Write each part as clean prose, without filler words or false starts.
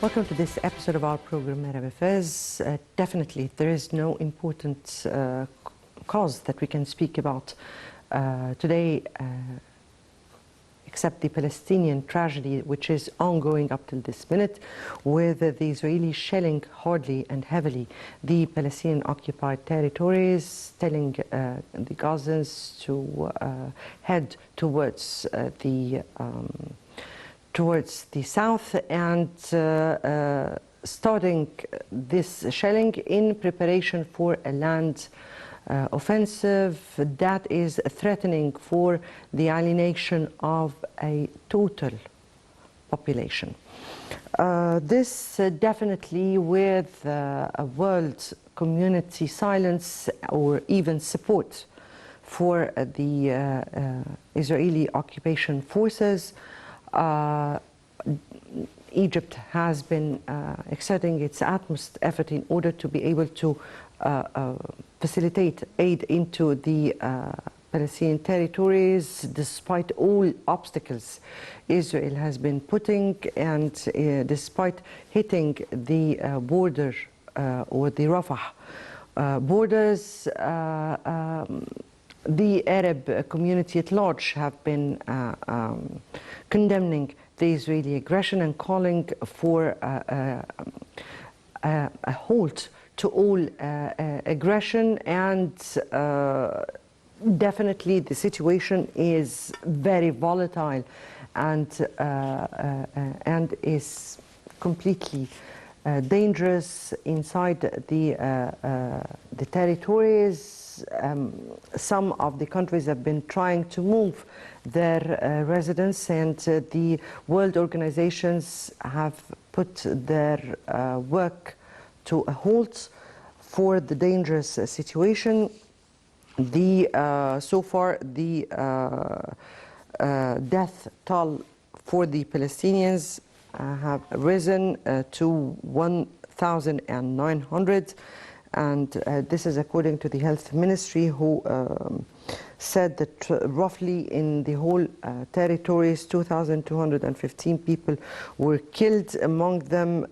Welcome to this episode of our program, Arab Affairs. Definitely, there is no important cause that we can speak about today except the Palestinian tragedy, which is ongoing up till this minute, with the Israeli shelling hardly and heavily the Palestinian-occupied territories, telling the Gazans to head towards the south and starting this shelling in preparation for a land offensive that is threatening for the alienation of a total population. This definitely with a world community silence or even support for the Israeli occupation forces. Egypt has been exerting its utmost effort in order to be able to facilitate aid into the Palestinian territories, despite all obstacles Israel has been putting, and despite hitting the border or the Rafah borders. The Arab community at large have been condemning the Israeli aggression and calling for a halt to all aggression, and definitely the situation is very volatile and is completely dangerous inside the territories. Some of the countries have been trying to move their residents, and the world organizations have put their work to a halt for the dangerous situation. So far, the death toll for the Palestinians have risen to 1,900. And this is according to the Health Ministry, who said that roughly in the whole territories, 2,215 people were killed, among them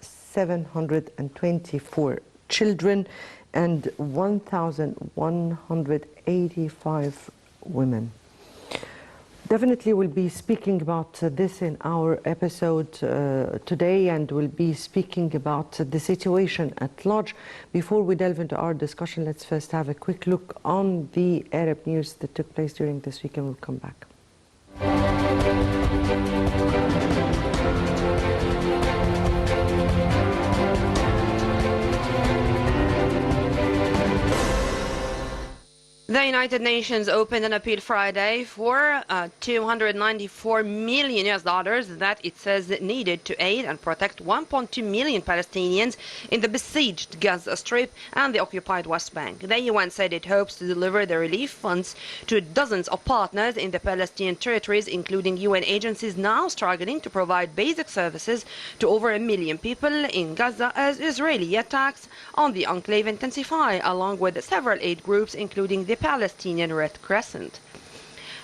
724 children and 1,185 women. Definitely we'll be speaking about this in our episode today, and we'll be speaking about the situation at large. Before we delve into our discussion, let's first have a quick look on the Arab news that took place during this week, and we'll come back. The United Nations opened an appeal Friday for $294 million that it says needed to aid and protect 1.2 million Palestinians in the besieged Gaza Strip and the occupied West Bank. The UN said it hopes to deliver the relief funds to dozens of partners in the Palestinian territories, including UN agencies now struggling to provide basic services to over 1 million people in Gaza as Israeli attacks on the enclave intensify, along with several aid groups, including the Palestinian Red Crescent.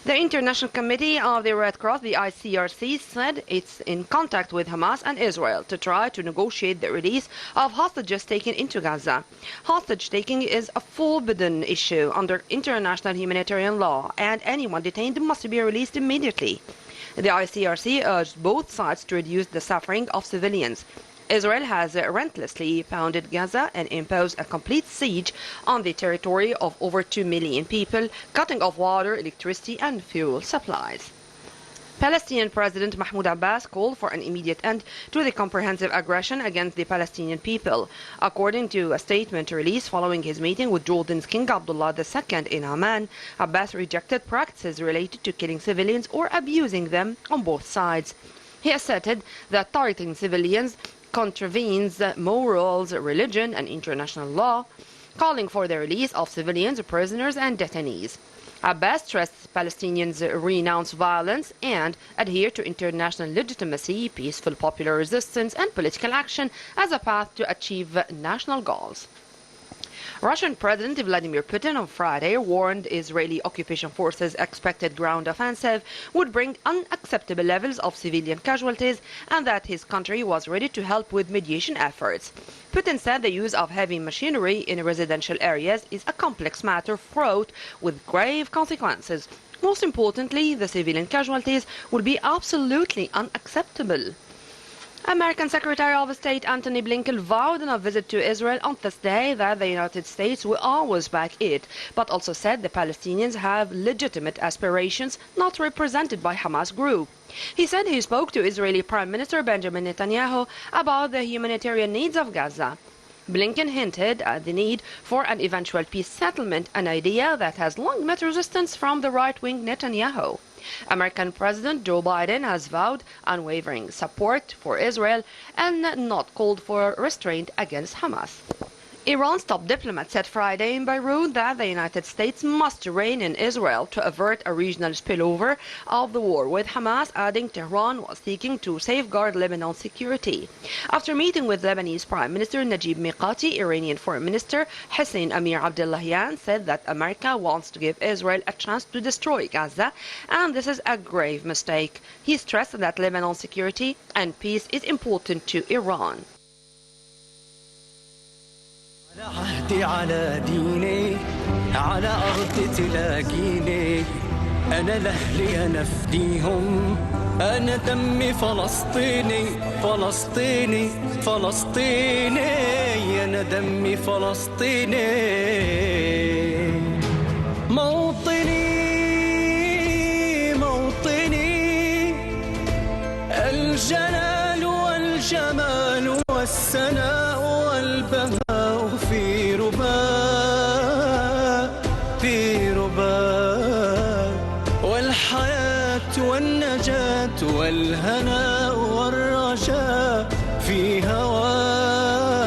The International Committee of the Red Cross, the ICRC, said it's in contact with Hamas and Israel to try to negotiate the release of hostages taken into Gaza. Hostage taking is a forbidden issue under international humanitarian law, and anyone detained must be released immediately. The ICRC urged both sides to reduce the suffering of civilians. Israel has relentlessly pounded Gaza and imposed a complete siege on the territory of over 2 million people, cutting off water, electricity and fuel supplies. Palestinian President Mahmoud Abbas called for an immediate end to the comprehensive aggression against the Palestinian people. According to a statement released following his meeting with Jordan's King Abdullah II in Amman, Abbas rejected practices related to killing civilians or abusing them on both sides. He asserted that targeting civilians contravenes morals, religion and international law, calling for the release of civilians, prisoners and detainees. Abbas stressed Palestinians renounce violence and adhere to international legitimacy, peaceful popular resistance and political action as a path to achieve national goals. Russian President Vladimir Putin on Friday warned Israeli occupation forces' expected ground offensive would bring unacceptable levels of civilian casualties and that his country was ready to help with mediation efforts. Putin said the use of heavy machinery in residential areas is a complex matter fraught with grave consequences. Most importantly, the civilian casualties will be absolutely unacceptable. American Secretary of State Antony Blinken vowed in a visit to Israel on Thursday that the United States will always back it, but also said the Palestinians have legitimate aspirations not represented by Hamas group. He said he spoke to Israeli Prime Minister Benjamin Netanyahu about the humanitarian needs of Gaza. Blinken hinted at the need for an eventual peace settlement, an idea that has long met resistance from the right-wing Netanyahu. American President Joe Biden has vowed unwavering support for Israel and not called for restraint against Hamas. Iran's top diplomat said Friday in Beirut that the United States must rein in Israel to avert a regional spillover of the war with Hamas, adding Tehran was seeking to safeguard Lebanon's security. After meeting with Lebanese Prime Minister Najib Mikati, Iranian Foreign Minister Hussein Amir Abdullahian said that America wants to give Israel a chance to destroy Gaza, and this is a grave mistake. He stressed that Lebanon's security and peace is important to Iran. على عهدي على ديني على أرض تلاقيني أنا لأهلي أنا فديهم أنا دمي فلسطيني فلسطيني فلسطيني أنا دمي فلسطيني موطني موطني الجلال والجمال والسناء والبهاء في رباء والحياة والنجاة والهناء والرجاء في هواك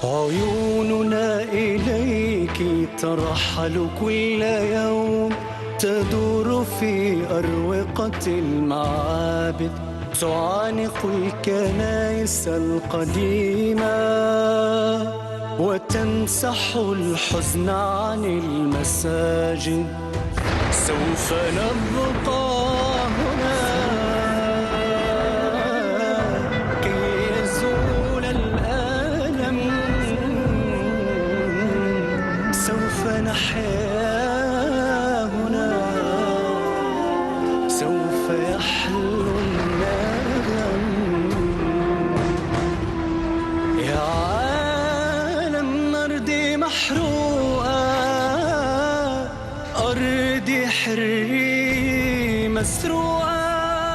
عيوننا إليك ترحل كل يوم تدور في أروقة المعابد تعانق الكنائس القديمة وتمسح الحزن عن المساجد سوف نبقى هنا كي يزول الألم سوف نحيا هنا سوف يحلو محروقة أرضي حرية مسروقة